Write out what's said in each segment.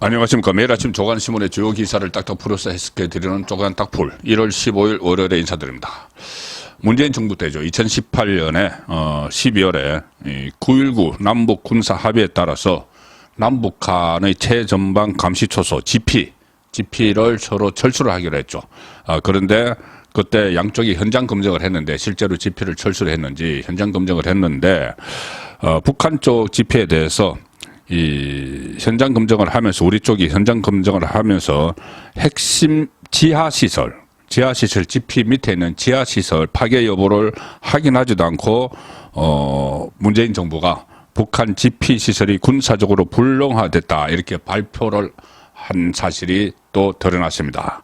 안녕하십니까. 매일 아침 조간신문의 주요 기사를 딱딱 풀어서 해석해드리는 조간 딱풀 1월 15일 월요일에 인사드립니다. 문재인 정부 때죠. 2018년에 12월에 9.19 남북 군사 합의에 따라서 남북한의 최전방 감시초소 GP를 서로 철수를 하기로 했죠. 그런데 그때 양쪽이 현장 검증을 했는데 실제로 GP를 철수를 했는지 현장 검증을 했는데 북한 쪽 GP에 대해서 이 현장 검증을 하면서 우리 쪽이 현장 검증을 하면서 핵심 지하시설 GP 밑에 있는 지하시설 파괴 여부를 확인하지도 않고 문재인 정부가 북한 GP 시설이 군사적으로 불능화됐다 이렇게 발표를 한 사실이 또 드러났습니다.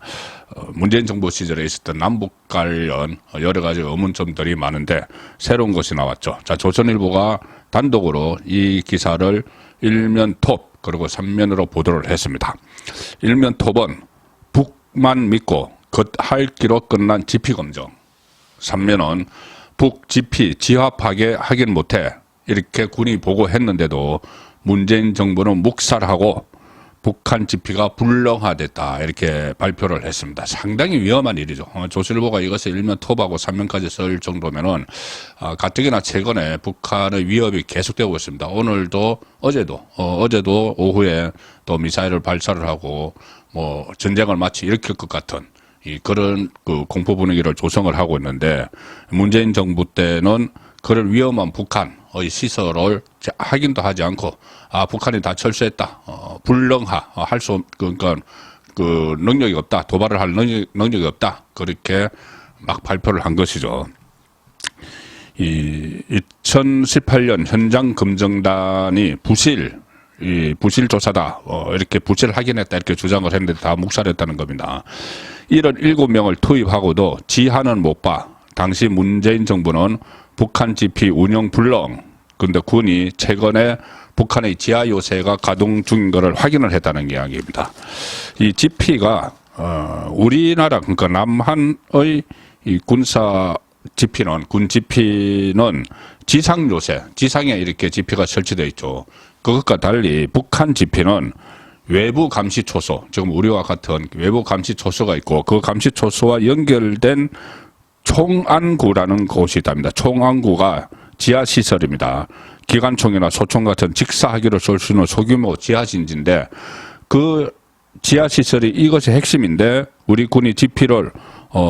문재인 정부 시절에 있었던 남북 관련 여러 가지 의문점들이 많은데 새로운 것이 나왔죠. 자, 조선일보가 단독으로 이 기사를 일면 톱 그리고 3면으로 보도를 했습니다. 일면 톱은 북만 믿고 겉핥기로 끝난 GP 검증. 3면은 북 GP 지하 파괴 확인 못해 이렇게 군이 보고했는데도 문재인 정부는 묵살하고 북한 GP가 불능화됐다 이렇게 발표를 했습니다. 상당히 위험한 일이죠. 조선일보가 이것을 일면 톱하고 3면까지 쓸 정도면은 가뜩이나 최근에 북한의 위협이 계속되고 있습니다. 오늘도 어제도 오후에 또 미사일을 발사를 하고 뭐 전쟁을 마치 일으킬 것 같은 그런 그 공포 분위기를 조성을 하고 있는데 문재인 정부 때는 그런 위험한 북한의 시설을 확인도 하지 않고 북한이 다 철수했다. 불능화 할 수 그러니까 그 능력이 없다. 도발을 할 능력이 없다. 그렇게 막 발표를 한 것이죠. 이 2018년 현장 검증단이 부실 조사다. 이렇게 부실 확인했다. 이렇게 주장을 했는데 다 묵살했다는 겁니다. 이런 7명을 투입하고도 지하는 못 봐. 당시 문재인 정부는 북한 GP 운영 불능. 근데 군이 최근에 북한의 지하 요새가 가동 중인 것을 확인을 했다는 이야기입니다. 이 GP가 우리나라 그러니까 남한의 이 군사 GP는 군 GP는 지상 요새, 지상에 이렇게 GP가 설치되어 있죠. 그것과 달리 북한 GP는 외부 감시 초소, 지금 우리와 같은 외부 감시 초소가 있고 그 감시 초소와 연결된 총안구라는 곳이 있답니다. 총안구가 지하시설입니다. 기관총이나 소총 같은 직사하기로 쏠 수 있는 소규모 지하진지인데 그 지하시설이 이것이 핵심인데 우리 군이 GP를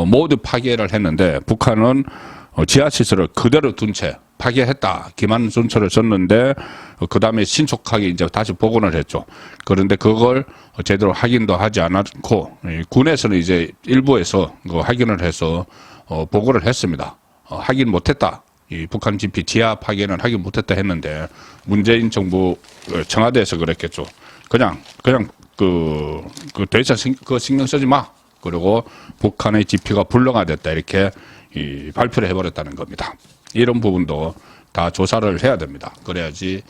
모두 파괴를 했는데 북한은 지하시설을 그대로 둔 채 파괴했다. 기만 순서를 썼는데 그 다음에 신속하게 이제 다시 복원을 했죠. 그런데 그걸 제대로 확인도 하지 않았고 군에서는 이제 일부에서 확인을 해서 보고를 했습니다. 확인 못했다. 이 북한 GP 지하 파괴는 확인 못했다 했는데 문재인 정부 청와대에서 그랬겠죠. 그냥 그 대체 그 신경 쓰지 마. 그리고 북한의 GP가 불능화됐다 이렇게 발표를 해버렸다는 겁니다. 이런 부분도 다 조사를 해야 됩니다. 그래야지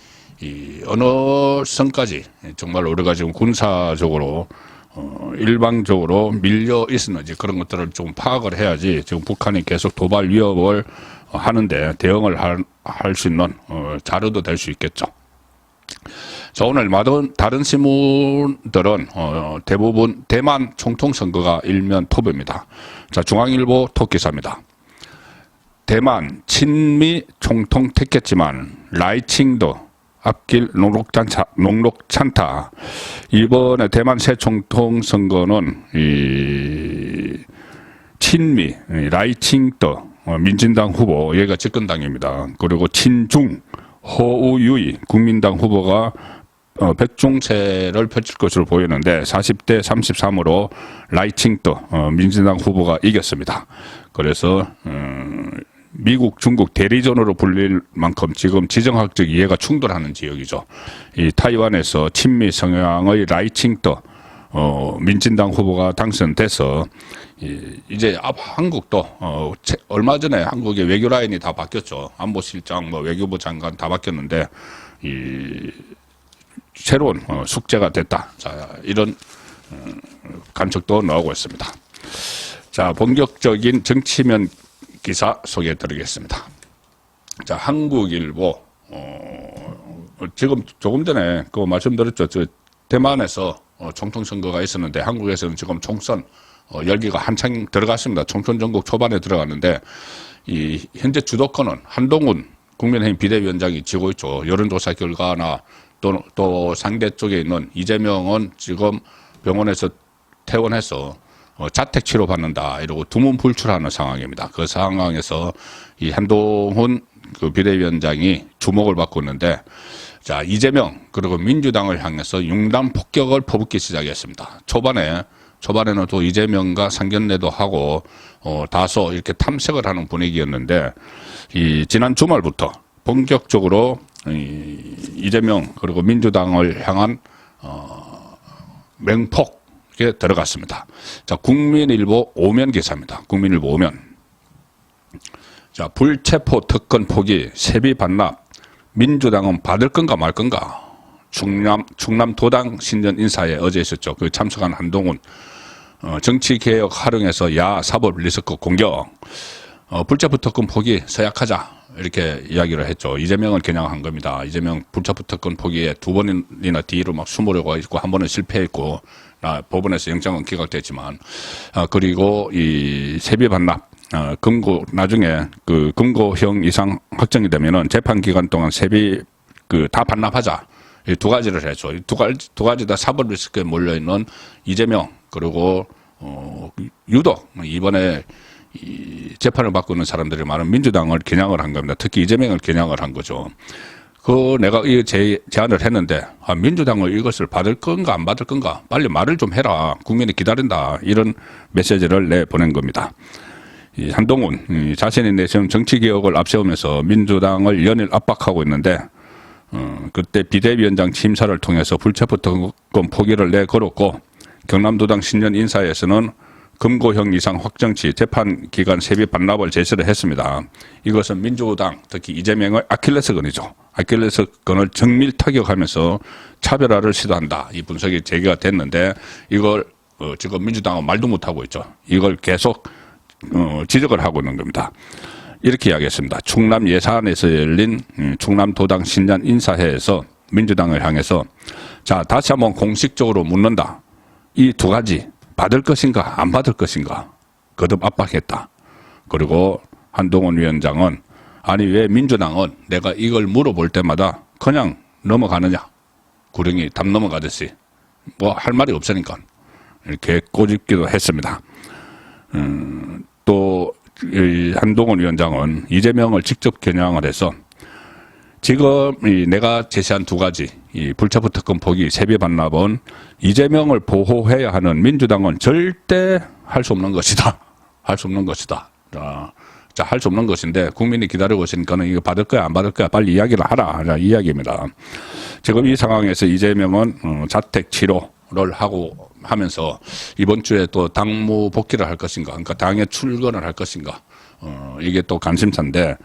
어느 선까지 정말 우리가 지금 군사적으로 일방적으로 밀려 있었는지 그런 것들을 좀 파악을 해야지 지금 북한이 계속 도발 위협을 하는데 대응을 할 수 있는 자료도 될 수 있겠죠. 자, 오늘 다른 신문들은 대부분 대만 총통선거가 일면 톱입니다. 자, 중앙일보 톱 기사입니다. 대만 친미 총통 택했지만 라이칭도 앞길 녹록찬타. 이번에 대만 새 총통 선거는 친미 라이칭도 민진당 후보 여기가 집권당입니다. 그리고 친중 허우유이 국민당 후보가 백중세를 펼칠 것으로 보이는데 40대 33으로 라이칭도 민진당 후보가 이겼습니다. 그래서 미국, 중국 대리전으로 불릴 만큼 지금 지정학적 이해가 충돌하는 지역이죠. 이 타이완에서 친미 성향의 라이칭도 민진당 후보가 당선돼서 이제 앞 한국도 얼마 전에 한국의 외교 라인이 다 바뀌었죠. 안보실장, 외교부 장관 다 바뀌었는데 새로운 숙제가 됐다. 자, 이런 관측도 나오고 있습니다. 자, 본격적인 정치면 기사 소개해 드리겠습니다. 자, 한국일보, 지금 조금 전에 말씀드렸죠. 대만에서 총통 선거가 있었는데 한국에서는 지금 총선 열기가 한창 들어갔습니다. 총선 전국 초반에 들어갔는데 이 현재 주도권은 한동훈 국민의힘 비대위원장이 쥐고 있죠. 여론조사 결과나 또 상대 쪽에 있는 이재명은 지금 병원에서 퇴원해서 자택 치료 받는다 이러고 두문불출하는 상황입니다. 그 상황에서 이 한동훈 그 비대위원장이 주목을 받고 있는데, 자, 이재명 그리고 민주당을 향해서 융단 폭격을 퍼붓기 시작했습니다. 초반에는 또 이재명과 상견례도 하고 다소 이렇게 탐색을 하는 분위기였는데, 이 지난 주말부터 본격적으로 이재명 그리고 민주당을 향한 맹폭에 들어갔습니다. 자, 국민일보 오면 기사입니다. 국민일보 오면. 자, 불체포 특권 포기, 세비 반납, 민주당은 받을 건가 말 건가. 충남 도당 신년 인사에 어제 있었죠. 그 참석한 한동훈. 정치개혁 활용해서 야 사법 리스크 공격. 불체포 특권 포기 서약하자. 이렇게 이야기를 했죠. 이재명을 겨냥한 겁니다. 이재명 불체포 특권 포기에 두 번이나 뒤로 막 숨으려고 했고, 한 번은 실패했고, 법원에서 영장은 기각됐지만, 그리고 이 세비 반납, 나중에 그 금고형 이상 확정이 되면은 재판 기간 동안 세비 다 반납하자. 이 두 가지를 했죠. 이 두 가지 다 사법 리스크에 몰려있는 이재명, 그리고, 유독 이번에 이 재판을 받고 있는 사람들이 많은 민주당을 겨냥을 한 겁니다. 특히 이재명을 겨냥을 한 거죠. 내가 이 제안을 했는데, 민주당은 이것을 받을 건가 안 받을 건가 빨리 말을 좀 해라. 국민이 기다린다. 이런 메시지를 내보낸 겁니다. 이 한동훈 자신이 내세운 정치개혁을 앞세우면서 민주당을 연일 압박하고 있는데, 그때 비대위원장 심사를 통해서 불체포 특권 포기를 내걸었고, 경남도당 신년 인사에서는 금고형 이상 확정치 재판 기간 세비 반납을 제시를 했습니다. 이것은 민주당 특히 이재명의 아킬레스건이죠. 아킬레스건을 정밀 타격하면서 차별화를 시도한다. 이 분석이 제기가 됐는데, 이걸 지금 민주당은 말도 못하고 있죠. 이걸 계속 지적을 하고 있는 겁니다. 이렇게 이야기했습니다. 충남 예산에서 열린 충남도당 신년 인사회에서 민주당을 향해서, 자, 다시 한번 공식적으로 묻는다. 이 두 가지 받을 것인가 안 받을 것인가 거듭 압박했다. 그리고 한동훈 위원장은, 아니 왜 민주당은 내가 이걸 물어볼 때마다 그냥 넘어가느냐, 구렁이 담 넘어가듯이 뭐 할 말이 없으니까 이렇게 꼬집기도 했습니다. 또 한동훈 위원장은 이재명을 직접 겨냥을 해서, 지금 내가 제시한 두 가지, 이 불체포 특권 포기, 세비 반납은 이재명을 보호해야 하는 민주당은 절대 할 수 없는 것이다. 할 수 없는 것이다. 자, 할 수 없는 것인데 국민이 기다리고 있으니까는 이거 받을 거야 안 받을 거야 빨리 이야기를 하라. 자, 이 이야기입니다. 지금 이 상황에서 이재명은 자택 치료를 하면서 이번 주에 또 당무 복귀를 할 것인가, 그러니까 당에 출근을 할 것인가, 이게 또 관심사인데,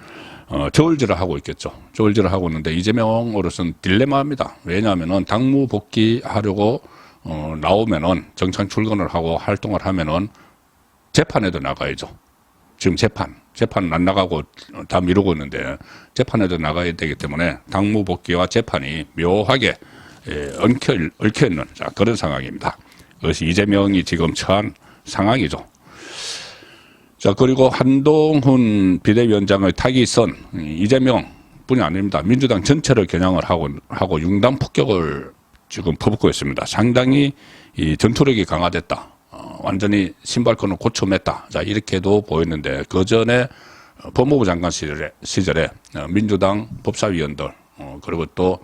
저울질을 하고 있겠죠. 저울질을 하고 있는데 이재명으로서는 딜레마입니다. 왜냐하면은 당무 복귀하려고 나오면은 정상 출근을 하고 활동을 하면은 재판에도 나가야죠. 지금 재판은 안 나가고 다 미루고 있는데 재판에도 나가야 되기 때문에 당무 복귀와 재판이 묘하게 얽혀 있는 그런 상황입니다. 그것이 이재명이 지금 처한 상황이죠. 자, 그리고 한동훈 비대위원장의 타깃은 이재명뿐이 아닙니다. 민주당 전체를 겨냥을 하고 융단 폭격을 지금 퍼붓고 있습니다. 상당히 이 전투력이 강화됐다. 완전히 신발끈을 고쳐맸다. 자, 이렇게도 보였는데, 그 전에 법무부 장관 시절에 민주당 법사위원들, 그리고 또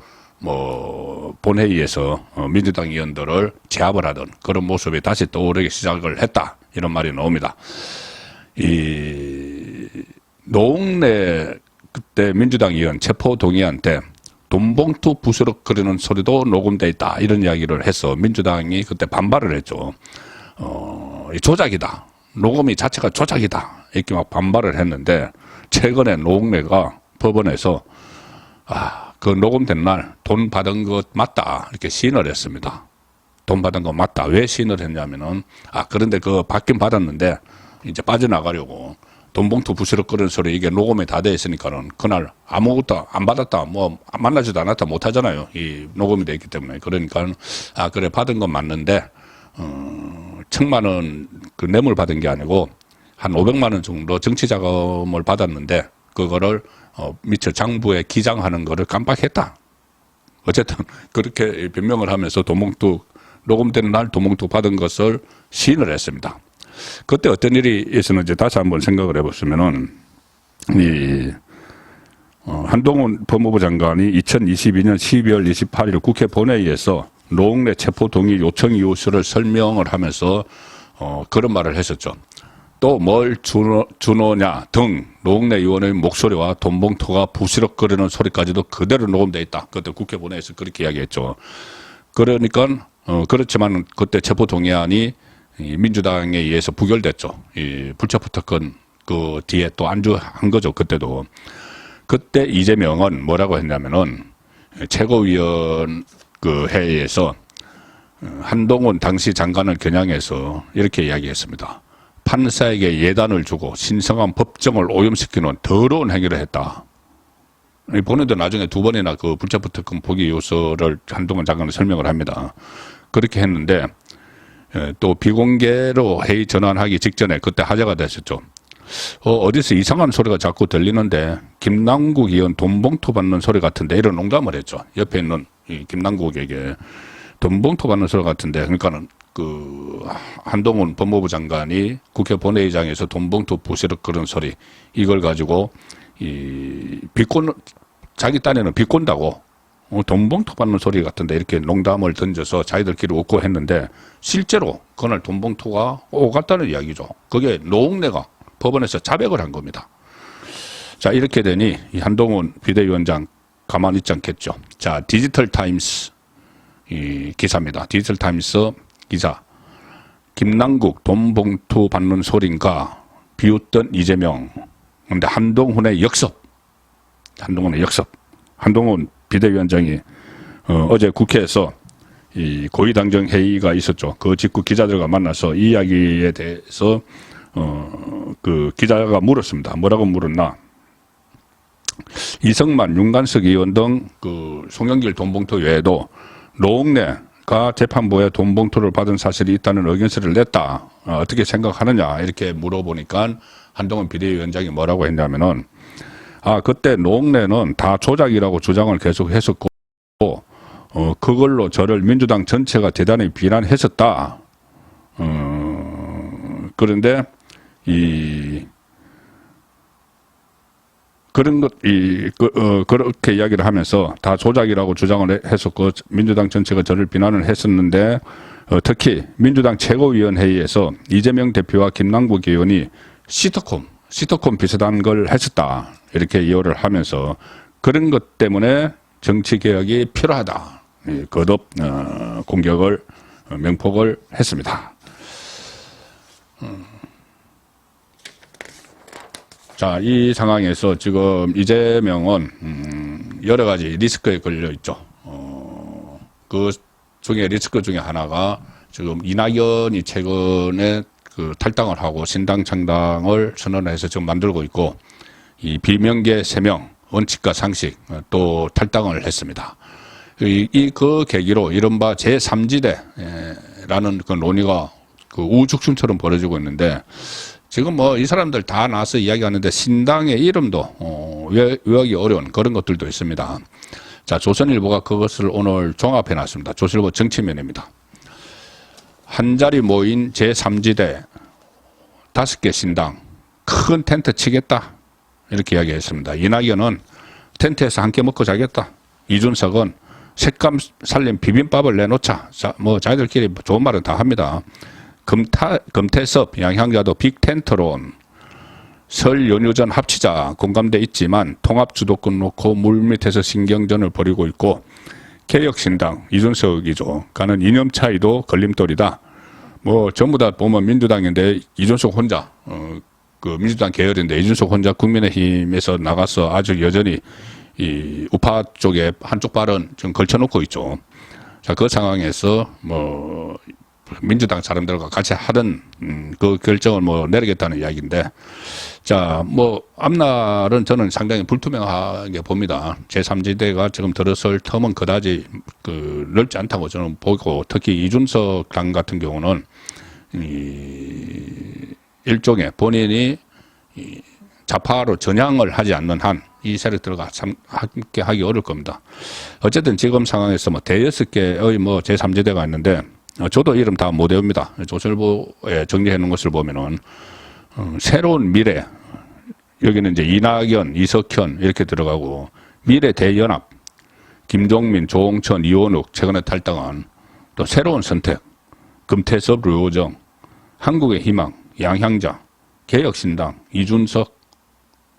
본회의에서 민주당 의원들을 제압을 하던 그런 모습이 다시 떠오르기 시작을 했다. 이런 말이 나옵니다. 이 노웅래 그때 민주당 의원 체포 동의한테 돈봉투 부스럭거리는 소리도 녹음돼 있다. 이런 이야기를 해서 민주당이 그때 반발을 했죠. 조작이다. 녹음이 자체가 조작이다. 이렇게 막 반발을 했는데, 최근에 노웅래가 법원에서 그 녹음된 날 돈 받은 것 맞다. 이렇게 시인을 했습니다. 돈 받은 거 맞다. 왜 시인을 했냐면은, 그런데 그거 받긴 받았는데 이제 빠져나가려고 돈봉투 부스럭거리는 소리 이게 녹음이 다 돼 있으니까는 그날 아무것도 안 받았다 뭐 만나지도 않았다 못 하잖아요. 이 녹음이 돼 있기 때문에. 그러니까 아 그래 받은 건 맞는데 1,000만 원 그 뇌물 받은 게 아니고 한 500만 원 정도 정치 자금을 받았는데 그거를 미처 장부에 기장하는 거를 깜빡했다. 어쨌든 그렇게 변명을 하면서 돈봉투 녹음되는 날 돈봉투 받은 것을 시인을 했습니다. 그때 어떤 일이 있었는지 다시 한번 생각을 해보시면은 한동훈 법무부 장관이 2022년 12월 28일 국회 본회의에서 노웅래 체포 동의 요청 이유서를 설명을 하면서 그런 말을 했었죠. 또 뭘 주노냐 등 노웅래 의원의 목소리와 돈봉투가 부스럭거리는 소리까지도 그대로 녹음돼 있다. 그때 국회 본회의에서 그렇게 이야기했죠. 그러니까 그렇지만 그때 체포 동의안이 민주당에 의해서 부결됐죠. 이 불체포 특권 그 뒤에 또 안주한 거죠. 그때도. 그때 이재명은 뭐라고 했냐면은 최고위원 그 회의에서 한동훈 당시 장관을 겨냥해서 이렇게 이야기했습니다. 판사에게 예단을 주고 신성한 법정을 오염시키는 더러운 행위를 했다. 본인도 나중에 2번이나 그 불체포 특권 포기 요소를 한동훈 장관을 설명을 합니다. 그렇게 했는데 또 비공개로 회의 전환하기 직전에 그때 화제가 됐었죠. 어디서 이상한 소리가 자꾸 들리는데 김남국 의원 돈봉투 받는 소리 같은데 이런 농담을 했죠. 옆에 있는 이 김남국에게 돈봉투 받는 소리 같은데 그러니까는 그 한동훈 법무부 장관이 국회 본회의장에서 돈봉투 부스럭거리는 소리 이걸 가지고 이 자기 딴에는 비꼰다고 돈봉투 받는 소리 같은데 이렇게 농담을 던져서 자기들끼리 웃고 했는데 실제로 그날 돈봉투가 오갔다는 이야기죠. 그게 노웅래가 법원에서 자백을 한 겁니다. 자 이렇게 되니 이 한동훈 비대위원장 가만히 있지 않겠죠. 자 디지털 타임스 이 기사입니다. 디지털 타임스 기사 김남국 돈봉투 받는 소린가 비웃던 이재명. 근데 한동훈의 역습 한동훈 비대위원장이 어제 국회에서 이 고위당정 회의가 있었죠. 그 직후 기자들과 만나서 이 이야기에 대해서 그 기자가 물었습니다. 뭐라고 물었나? 이성만, 윤관석 의원 등 그 송영길 돈봉투 외에도 노웅래가 재판부에 돈봉투를 받은 사실이 있다는 의견서를 냈다. 어떻게 생각하느냐 이렇게 물어보니까 한동훈 비대위원장이 뭐라고 했냐면은 그때 노웅래는 다 조작이라고 주장을 계속 했었고 그걸로 저를 민주당 전체가 대단히 비난했었다. 그런데 그렇게 이야기를 하면서 다 조작이라고 주장을 했었고 민주당 전체가 저를 비난을 했었는데 특히 민주당 최고위원회의에서 이재명 대표와 김남국 의원이 시트콤 비슷한 걸 했었다. 이렇게 이유를 하면서 그런 것 때문에 정치개혁이 필요하다. 거듭 공격을 명폭을 했습니다. 자, 이 상황에서 지금 이재명은 여러 가지 리스크에 걸려 있죠. 그 중에 리스크 중에 하나가 지금 이낙연이 최근에 그 탈당을 하고 신당 창당을 선언해서 지금 만들고 있고 이 비명계 3명 원칙과 상식 또 탈당을 했습니다. 그 계기로 이른바 제3지대라는 그 논의가 그 우죽순처럼 벌어지고 있는데 지금 뭐 이 사람들 다 나와서 이야기하는데 신당의 이름도 외우기 어려운 그런 것들도 있습니다. 자, 조선일보가 그것을 오늘 종합해 놨습니다. 조선일보 정치면입니다. 한 자리 모인 제3지대 5개 신당 큰 텐트 치겠다 이렇게 이야기했습니다. 이낙연은 텐트에서 함께 먹고 자겠다. 이준석은 색감 살린 비빔밥을 내놓자. 자, 뭐 자기들끼리 좋은 말은 다 합니다. 금태섭 양향자도 빅텐트론 설 연휴 전 합치자 공감대 있지만 통합 주도권 놓고 물밑에서 신경전을 벌이고 있고 개혁신당 이준석이죠. 가는 이념 차이도 걸림돌이다. 뭐 전부 다 보면 민주당인데 이준석 혼자 그 민주당 계열인데 이준석 혼자 국민의힘에서 나가서 아주 여전히 이 우파 쪽에 한쪽 발은 좀 걸쳐놓고 있죠. 자, 그 상황에서 뭐 민주당 사람들과 같이 하던 그 결정을 뭐 내리겠다는 이야기인데, 자, 뭐 앞날은 저는 상당히 불투명하게 봅니다. 제3지대가 지금 들어설 텀은 그다지 넓지 않다고 저는 보고, 특히 이준석 당 같은 경우는 일종의 본인이 좌파로 전향을 하지 않는 한 이 세력들과 함께 하기 어려울 겁니다. 어쨌든 지금 상황에서 뭐 대여섯 개의 뭐 제3지대가 있는데, 저도 이름 다 못 외웁니다. 조선일보에 정리해 놓은 것을 보면은, 새로운 미래, 여기는 이제 이낙연, 이석현 이렇게 들어가고, 미래 대연합, 김종민, 조홍천, 이원욱, 최근에 탈당한 또 새로운 선택, 금태섭, 류호정, 한국의 희망, 양향자, 개혁신당, 이준석,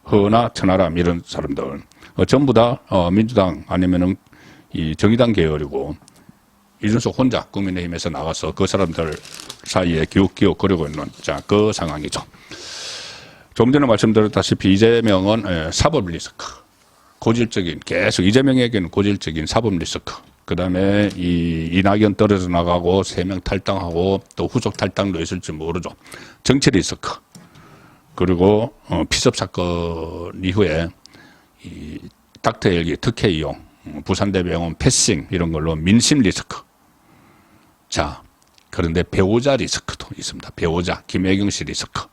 허나 천하람 이런 사람들 전부 다 민주당 아니면은 이 정의당 계열이고, 이준석 혼자 국민의힘에서 나가서 그 사람들 사이에 기웃기웃거리고 있는 그 상황이죠. 좀 전에 말씀드렸다시피 이재명은 사법 리스크, 고질적인, 계속 이재명에게는 고질적인 사법 리스크, 그 다음에 이 이낙연 떨어져 나가고 3명 탈당하고 또 후속 탈당도 있을지 모르죠. 정치 리스크, 그리고 피습 사건 이후에 이 닥터 헬기 특혜 이용, 부산대병원 패싱 이런 걸로 민심 리스크. 자, 그런데 배우자 리스크도 있습니다. 배우자 김혜경 씨 리스크.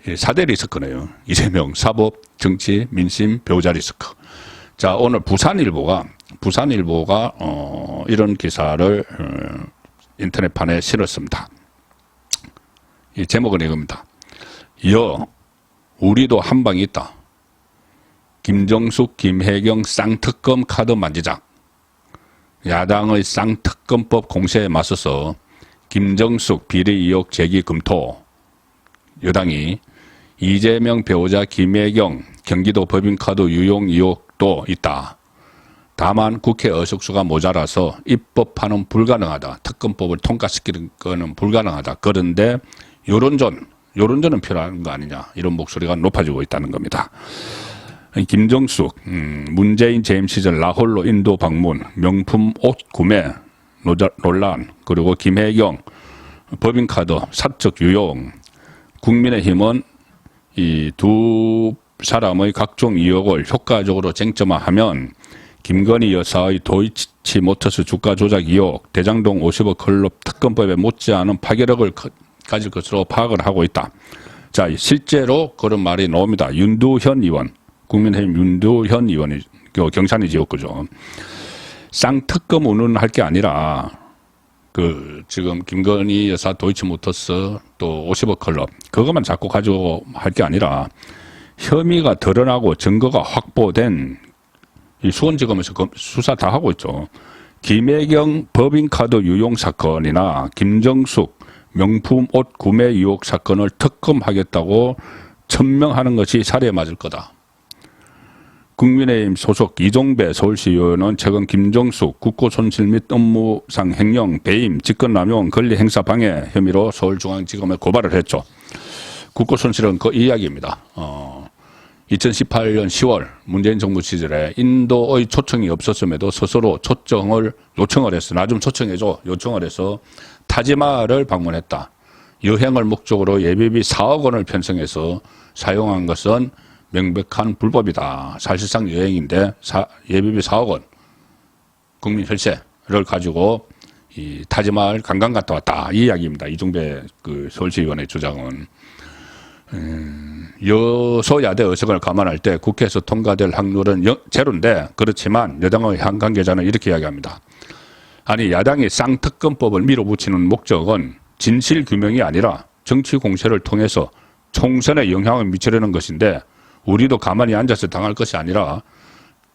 4대 리스크네요. 이재명, 사법, 정치, 민심, 배우자 리스크. 자, 오늘 부산일보가 이런 기사를 인터넷판에 실었습니다. 이 제목은 이겁니다. 우리도 한 방이 있다. 김정숙, 김혜경 쌍특검 카드 만지작. 야당의 쌍특검법 공세에 맞서서 김정숙 비리 의혹 제기 검토. 여당이 이재명 배우자 김혜경 경기도 법인카드 유용 의혹도 있다. 다만 국회 의석수가 모자라서 입법화는 불가능하다. 특검법을 통과시키는 것은 불가능하다. 그런데 여론전은 필요한 거 아니냐, 이런 목소리가 높아지고 있다는 겁니다. 김정숙, 문재인 재임 시절 라홀로 인도 방문, 명품 옷 구매 논란, 그리고 김혜경 법인카드 사적 유용, 국민의힘은 이 두 사람의 각종 의혹을 효과적으로 쟁점화하면 김건희 여사의 도이치모터스 주가 조작 의혹, 대장동 50억 클럽 특검법에 못지않은 파괴력을 가질 것으로 파악을 하고 있다. 자, 실제로 그런 말이 나옵니다. 윤두현 의원, 국민의힘 윤두현 의원이 경산이 지었거죠. 쌍특검 운운할 게 아니라 지금 김건희 여사 도이치모터스 또 50억 클럽 그것만 자꾸 가지고 할 게 아니라 혐의가 드러나고 증거가 확보된 이 수원지검에서 수사 다 하고 있죠. 김혜경 법인카드 유용 사건이나 김정숙 명품 옷 구매 의혹 사건을 특검하겠다고 천명하는 것이 사례에 맞을 거다. 국민의힘 소속 이종배 서울시의원은 최근 김정숙 국고손실 및 업무상 횡령, 배임, 직권남용, 권리행사 방해 혐의로 서울중앙지검에 고발을 했죠. 국고손실은 그 이야기입니다. 2018년 10월 문재인 정부 시절에 인도의 초청이 없었음에도 스스로 요청을 해서 나 좀 초청해줘 요청을 해서 타지마를 방문했다. 여행을 목적으로 예비비 4억 원을 편성해서 사용한 것은 명백한 불법이다. 사실상 여행인데 예비비 4억 원 국민 혈세를 가지고 이 타지마을 관광 갔다 왔다. 이 이야기입니다. 이종배 서울시의원의 주장은. 여소야대 의석을 감안할 때 국회에서 통과될 확률은 제로인데, 그렇지만 여당의 한 관계자는 이렇게 이야기합니다. 아니, 야당이 쌍특검법을 밀어붙이는 목적은 진실규명이 아니라 정치 공세를 통해서 총선에 영향을 미치려는 것인데, 우리도 가만히 앉아서 당할 것이 아니라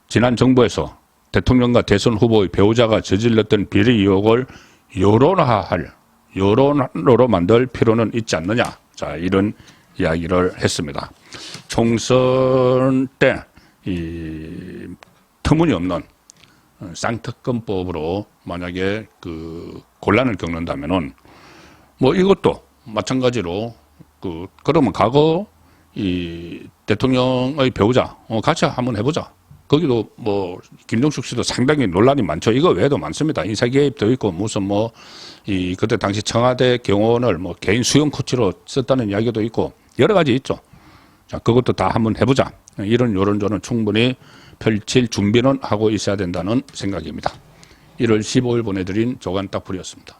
지난 정부에서 대통령과 대선 후보의 배우자가 저질렀던 비리 의혹을 여론으로 만들 필요는 있지 않느냐. 자, 이런 이야기를 했습니다. 총선 때 이 터무니없는 쌍특검법으로 만약에 곤란을 겪는다면은 뭐 이것도 마찬가지로 그러면 과거 이 대통령의 배우자 같이 한번 해보자. 거기도 뭐 김종숙 씨도 상당히 논란이 많죠. 이거 외에도 많습니다. 인사 개입도 있고 무슨 뭐 이 그때 당시 청와대 경호원을 뭐 개인 수용 코치로 썼다는 이야기도 있고 여러 가지 있죠. 자, 그것도 다 한번 해보자. 이런 여론조는 충분히 펼칠 준비는 하고 있어야 된다는 생각입니다. 1월 15일 보내드린 조간 딱풀이었습니다.